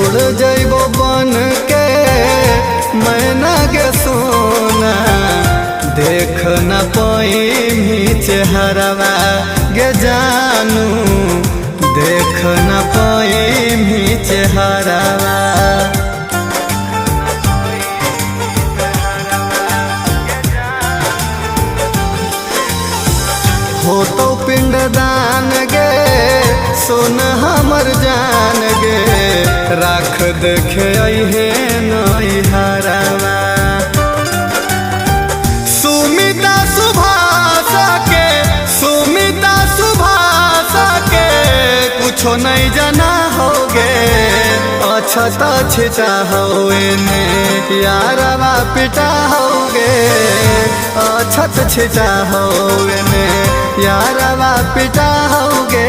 उड़ जइबो बन के मैना के सोना, देख न पाई चेहरवा गे जानू, देख न पाई चेहरवा। हो तो पिंडदान गे सोन हमर जान गे, राख देखे अहे नैहरवा। सुमिता सुभाषा के, सुमिता सुभाषा के कुछो नहीं जाना होगे, अछत छिटा होए ने यारवा पिटा होगे, अछत छिटा होए ने यारवा पिटा होगे।